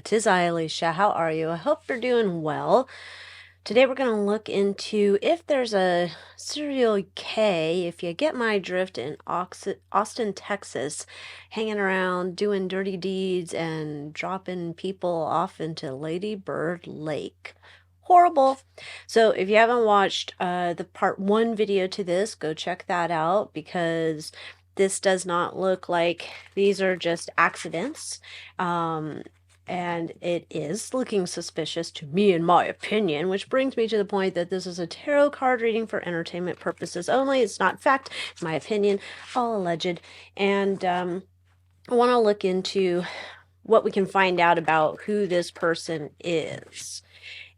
'Tis I, Alycia. How are you? I hope you're doing well. Today we're going to look into if there's a serial K, if you get my drift, in Austin, Texas, hanging around doing dirty deeds and dropping people off into Lady Bird Lake. Horrible. So if you haven't watched the part 1 video to this, go check that out, because this does not look like these are just accidents. And it is looking suspicious to me, in my opinion, which brings me to the point that this is a tarot card reading for entertainment purposes only. It's not fact, it's my opinion, all alleged. And I want to look into what we can find out about who this person is.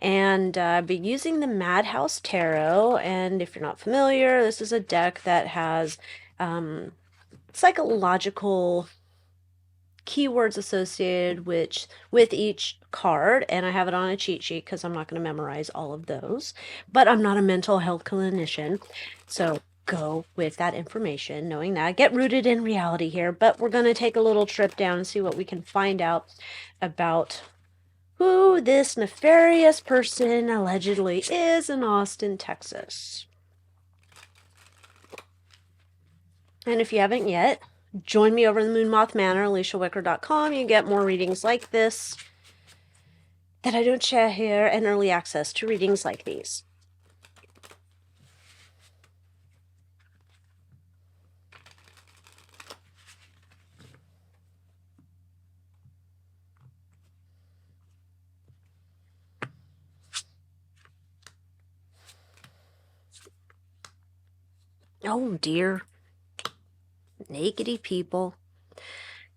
And I've been using the Madhouse Tarot, and if you're not familiar, this is a deck that has psychological keywords associated with each card, and I have it on a cheat sheet because I'm not going to memorize all of those, but I'm not a mental health clinician, so go with that information, knowing that. Get rooted in reality here, but we're going to take a little trip down and see what we can find out about who this nefarious person allegedly is in Austin, Texas. And if you haven't yet, join me over in the Moon Moth Manor, AlyciaWicker.com. You get more readings like this that I don't share here, and early access to readings like these. Oh dear. Nakedy people.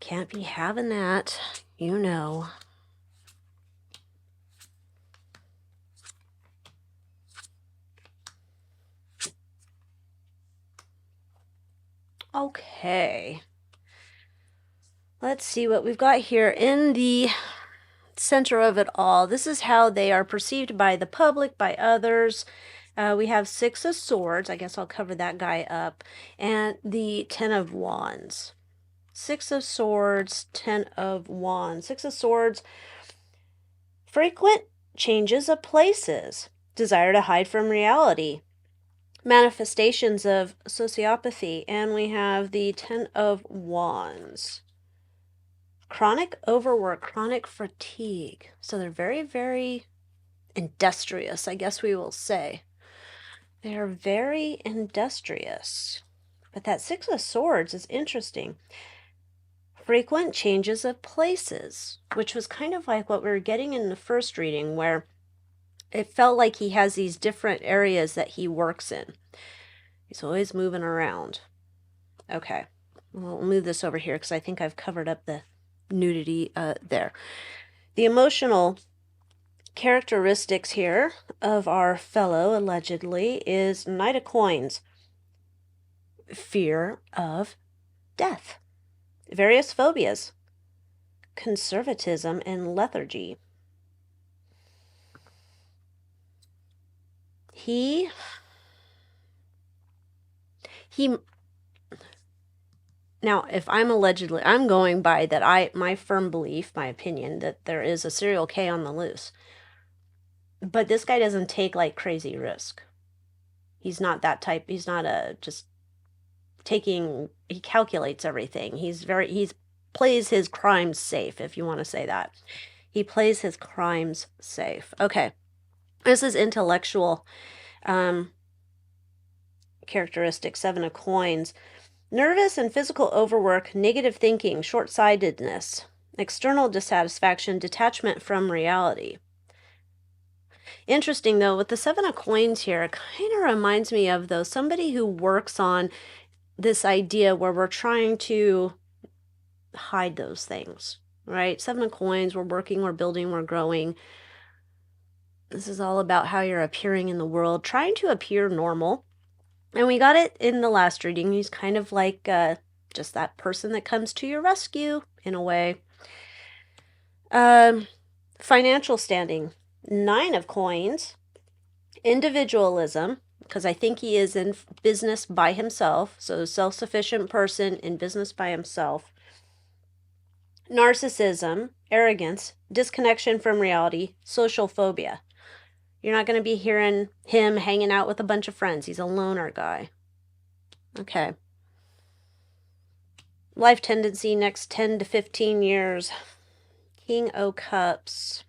Can't be having that, you know. Okay. Let's see what we've got here in the center of it all. This is how they are perceived by the public, by others. We have 6 of Swords. I guess I'll cover that guy up. And the 10 of Wands. 6 of Swords, 10 of Wands. 6 of Swords. Frequent changes of places. Desire to hide from reality. Manifestations of sociopathy. And we have the 10 of Wands. Chronic overwork, chronic fatigue. So they're very, very industrious, I guess we will say. They are very industrious. But that 6 of Swords is interesting. Frequent changes of places, which was kind of like what we were getting in the first reading, where it felt like he has these different areas that he works in. He's always moving around. Okay, we'll move this over here because I think I've covered up the nudity there. The emotional characteristics here of our fellow, allegedly, is Knight of Coins. Fear of death. Various phobias. Conservatism and lethargy. He now, if I'm allegedly, I'm going by that my firm belief, my opinion, that there is a serial K on the loose. But this guy doesn't take like crazy risk. He's not that type. He's not just taking, he calculates everything. He's plays his crimes safe, if you want to say that. He plays his crimes safe. Okay. This is intellectual characteristic, 7 of Coins. Nervous and physical overwork, negative thinking, short-sightedness, external dissatisfaction, detachment from reality. Interesting, though, with the 7 of Coins here, it kind of reminds me of, though, somebody who works on this idea where we're trying to hide those things, right? 7 of Coins, we're working, we're building, we're growing. This is all about how you're appearing in the world, trying to appear normal. And we got it in the last reading. He's kind of like just that person that comes to your rescue, in a way. Financial standing. 9 of Coins. Individualism, because I think he is in business by himself. So self-sufficient person in business by himself. narcissism, arrogance, disconnection from reality, social phobia. You're not going to be hearing him hanging out with a bunch of friends. He's a loner guy. Okay. Life tendency next 10 to 15 years. King O' Cups.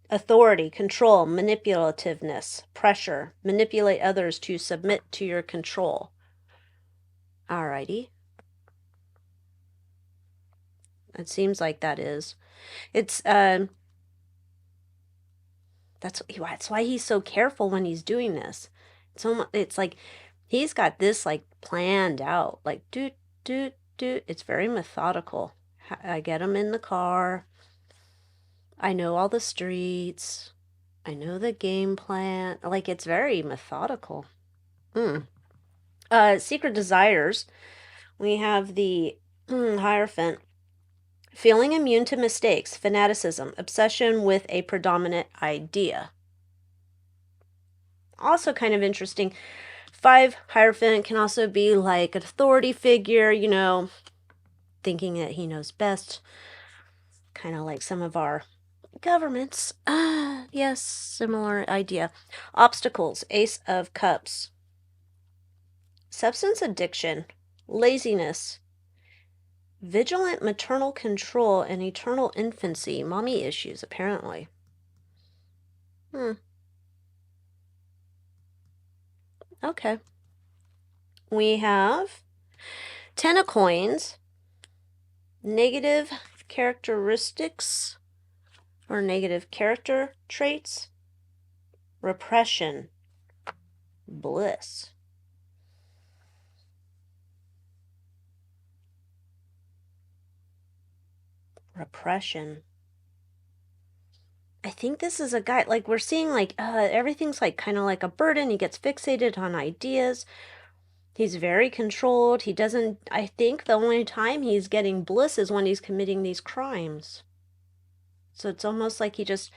Authority, control, manipulativeness, pressure. Manipulate others to submit to your control. Alrighty. It seems like that is. It's, that's why he's so careful when he's doing this. It's like he's got this like planned out, like doot doot doot. It's very methodical. I get him in the car. I know all the streets. I know the game plan. Like it's very methodical. Secret desires. We have the Hierophant. Feeling immune to mistakes, fanaticism, obsession with a predominant idea. Also kind of interesting. 5, Hierophant can also be like an authority figure, you know, thinking that he knows best. Kind of like some of our governments. Yes, similar idea. Obstacles, Ace of Cups. Substance addiction, laziness, vigilant maternal control, and eternal infancy. Mommy issues, apparently. Okay. We have 10 of coins, negative characteristics or negative character traits, repression, bliss. Repression. I think this is a guy, like we're seeing like everything's like kind of like a burden. He gets fixated on ideas. He's very controlled. He doesn't, I think the only time he's getting bliss is when he's committing these crimes. So it's almost like he just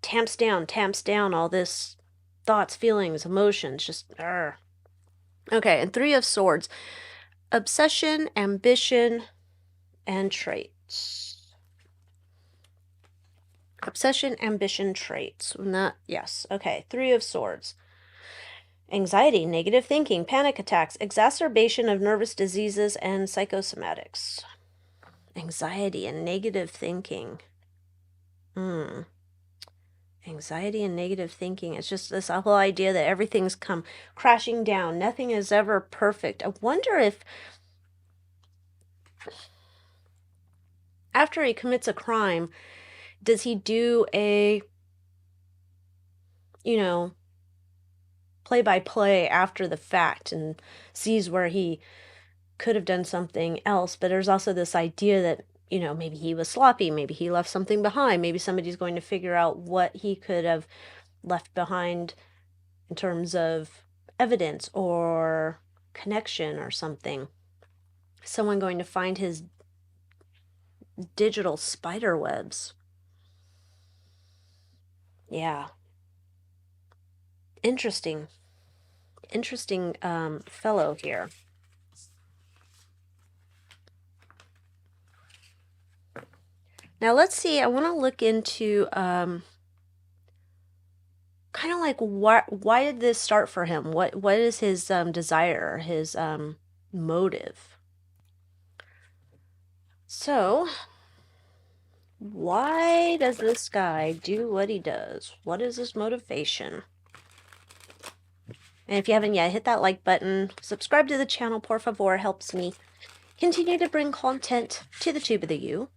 tamps down all this thoughts, feelings, emotions, just Okay, and 3 of Swords. Obsession, ambition, and traits. Obsession, ambition, traits. Yes. Okay, 3 of Swords. Anxiety, negative thinking, panic attacks, exacerbation of nervous diseases, and psychosomatics. Anxiety and negative thinking. Anxiety and negative thinking. It's just this whole idea that everything's come crashing down. Nothing is ever perfect. I wonder if after he commits a crime, does he do a, you know, play-by-play after the fact and sees where he could have done something else? But there's also this idea that, you know, maybe he was sloppy, maybe he left something behind, maybe somebody's going to figure out what he could have left behind in terms of evidence or connection or something. Someone going to find his digital spider webs. Yeah. Interesting fellow here. Now let's see, I want to look into kind of like why did this start for him? What is his desire, his motive? So, why does this guy do what he does? What is his motivation? And if you haven't yet, hit that like button. Subscribe to the channel, por favor. Helps me continue to bring content to the tube of the U.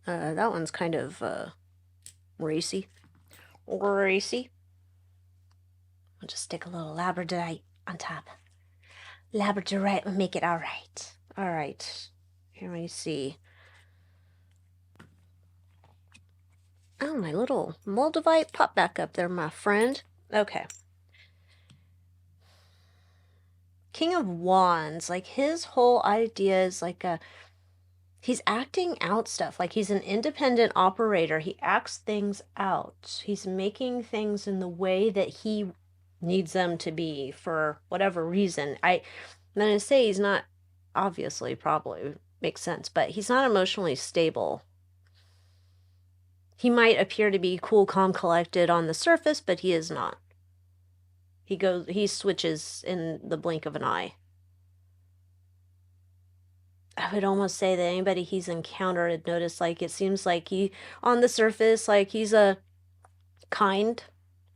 That one's kind of racy. Racy. I'll just stick a little labradorite on top. Labradorite will make it all right. All right. Here we see. Oh, my little moldavite pop back up there, my friend. Okay. King of Wands, like his whole idea is like he's acting out stuff. Like he's an independent operator. He acts things out. He's making things in the way that he needs them to be for whatever reason. I'm going to say he's not, obviously, probably makes sense, but he's not emotionally stable. He might appear to be cool, calm, collected on the surface, but he is not. He switches in the blink of an eye. I would almost say that anybody he's encountered had noticed, like, it seems like on the surface, like, he's a kind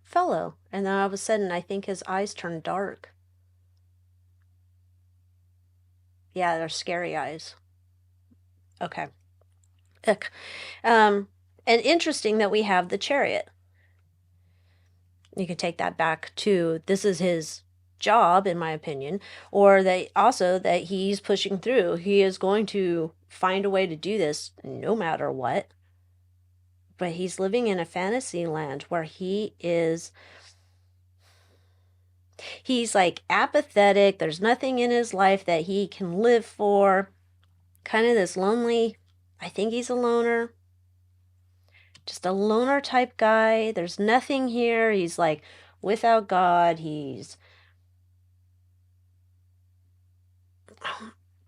fellow. And then all of a sudden, I think his eyes turn dark. Yeah, they're scary eyes. Okay. Ick. And interesting that we have the Chariot. You could take that back to this is his job, in my opinion, or that he's pushing through. He is going to find a way to do this no matter what. But he's living in a fantasy land where he's like apathetic. There's nothing in his life that he can live for. Kind of this lonely, I think he's a loner. Just a loner type guy. There's nothing here. He's like without God.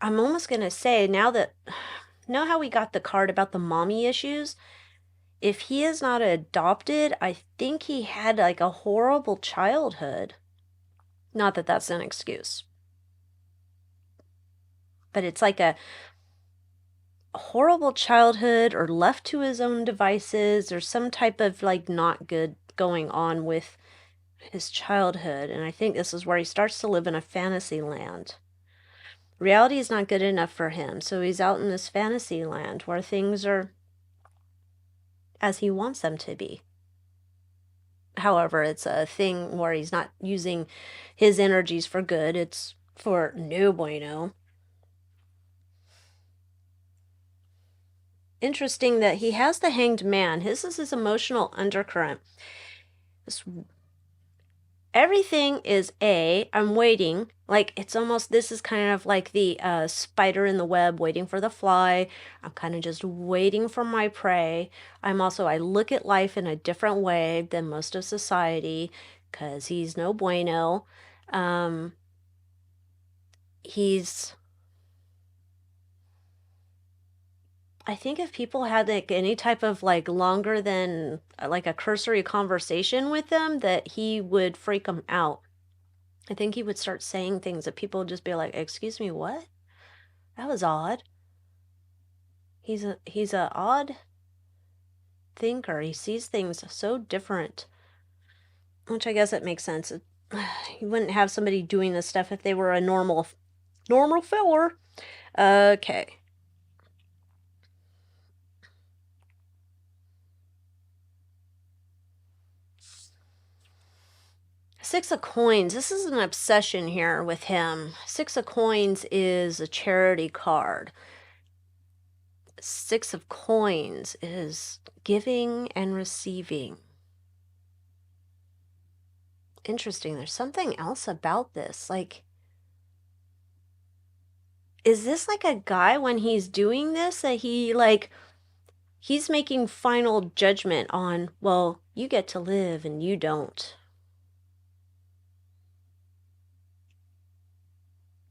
I'm almost going to say know how we got the card about the mommy issues? If he is not adopted, I think he had like a horrible childhood. Not that that's an excuse. But it's like a horrible childhood or left to his own devices or some type of like not good going on with his childhood. And I think this is where he starts to live in a fantasy land. Reality is not good enough for him, so he's out in this fantasy land where things are as he wants them to be. However, it's a thing where he's not using his energies for good. It's for no bueno. Interesting that he has the Hanged Man. His is his emotional undercurrent. Everything is I'm waiting. Like, it's almost, this is kind of like the spider in the web waiting for the fly. I'm kind of just waiting for my prey. I look at life in a different way than most of society because he's no bueno. I think if people had like any type of like longer than like a cursory conversation with them, that he would freak them out. I think he would start saying things that people would just be like, "Excuse me, what? That was odd." He's a odd thinker. He sees things so different, which I guess it makes sense. You wouldn't have somebody doing this stuff if they were a normal filler. Okay. Six of Coins. This is an obsession here with him. Six of Coins is a charity card. Six of Coins is giving and receiving. Interesting. There's something else about this. Like, is this like a guy when he's doing this that he's making final judgment on, well, you get to live and you don't.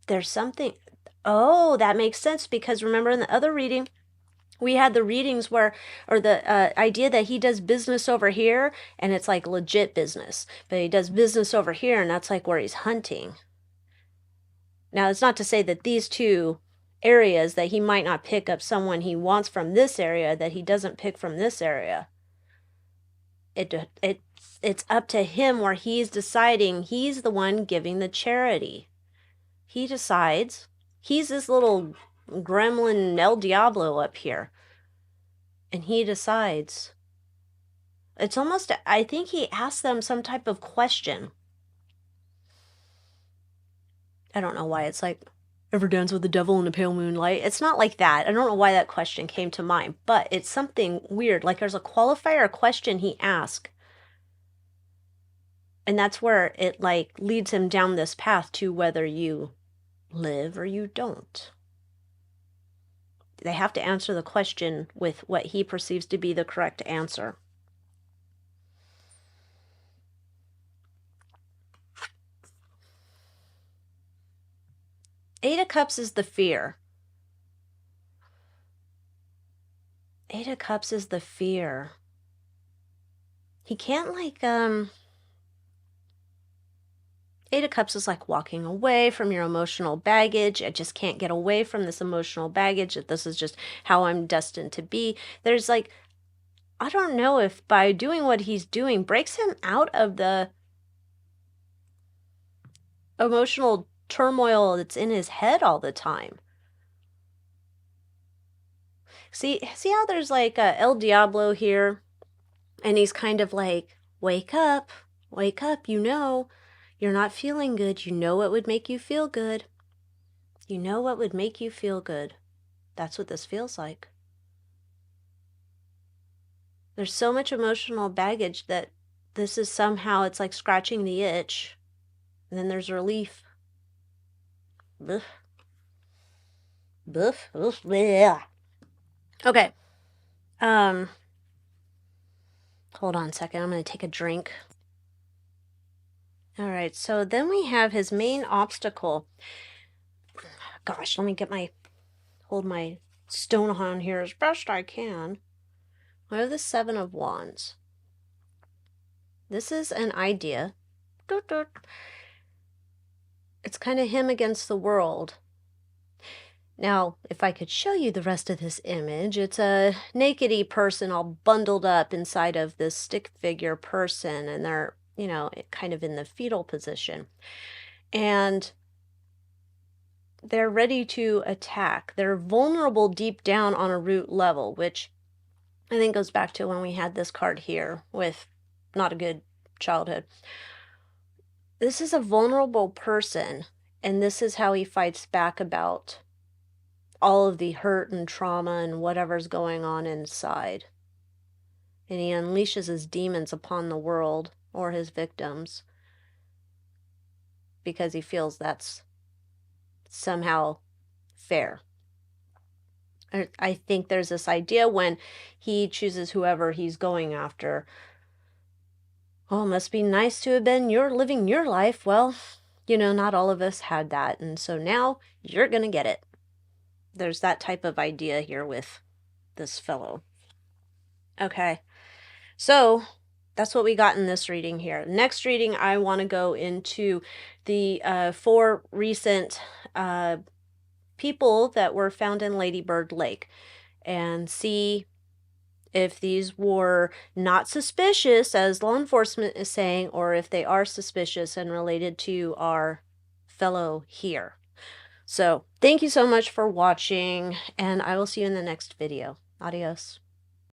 There's something. Oh, that makes sense because remember in the other reading, we had the readings the idea that he does business over here and it's like legit business, but he does business over here and that's like where he's hunting. Now, it's not to say that these two areas that he might not pick up someone he wants from this area that he doesn't pick from this area. It's up to him where he's deciding he's the one giving the charity. He decides. He's this little gremlin El Diablo up here. and he decides. It's almost, I think he asks them some type of question. I don't know why it's like, ever dance with the devil in the pale moonlight? It's not like that. I don't know why that question came to mind, but it's something weird. Like there's a qualifier question he asked. And that's where it like leads him down this path to whether you live or you don't. They have to answer the question with what he perceives to be the correct answer. Eight of Cups is the fear. Eight of Cups is the fear. He can't like, Eight of Cups is like walking away from your emotional baggage. I just can't get away from this emotional baggage. That this is just how I'm destined to be. There's like, I don't know if by doing what he's doing breaks him out of the emotional turmoil that's in his head all the time. See how there's like a El Diablo here? And he's kind of like, wake up, you know. You're not feeling good. You know what would make you feel good. You know what would make you feel good. That's what this feels like. There's so much emotional baggage that this is somehow, it's like scratching the itch. And then there's relief. Boof. Boof. Oof. Bleh. Okay. Hold on a second. I'm going to take a drink. All right. So then we have his main obstacle. Gosh, let me get hold my stone on here as best I can. I have the Seven of Wands. This is an idea. It's kind of him against the world. Now, if I could show you the rest of this image, it's a nakedy person all bundled up inside of this stick figure person, and they're, you know, kind of in the fetal position. And they're ready to attack. They're vulnerable deep down on a root level, which I think goes back to when we had this card here with not a good childhood. This is a vulnerable person, and this is how he fights back about all of the hurt and trauma and whatever's going on inside. And he unleashes his demons upon the world or his victims because he feels that's somehow fair. I think there's this idea when he chooses whoever he's going after. Oh, it must be nice to have been living your life. Well, you know, not all of us had that. And so now you're going to get it. There's that type of idea here with this fellow. Okay. So that's what we got in this reading here. Next reading, I want to go into the 4 recent people that were found in Ladybird Lake and see if these were not suspicious, as law enforcement is saying, or if they are suspicious and related to our fellow here. So thank you so much for watching, and I will see you in the next video. Adios.